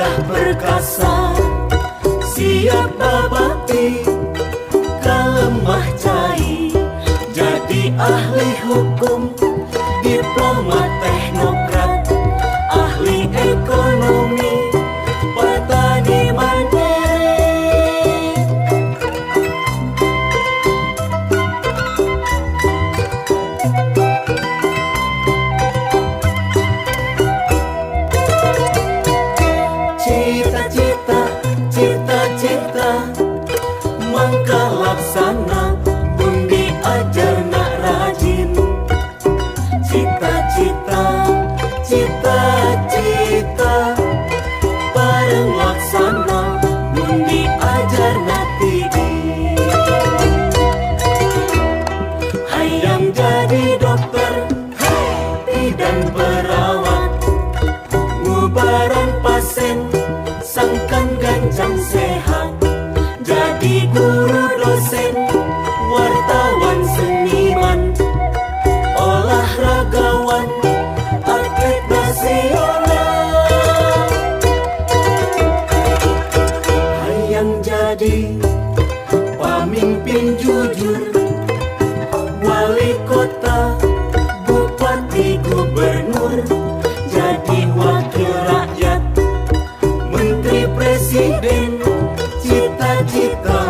gagah perkasa, siap babakti, kalemah cai, jadi ahli hukum, diplomat teknokrat, ahli ekonomi, petani mandiri. Cita-cita, cita-cita, mangka laksana, undi ajar nak rajin. Cita-cita, cita-cita, bareng laksana, undi ajar nak tidi. Hayang jadi dokter, bidan perawat, ngubaran pasien, sangkan gancang sehat, jadi guru dosen, wartawan seniman, olahragawan, atlet nasional. Hayang jadi pamimpin jujur, wali kota, bupati, gubernur, jadi wakil rakyat, menteri presiden, cita-cita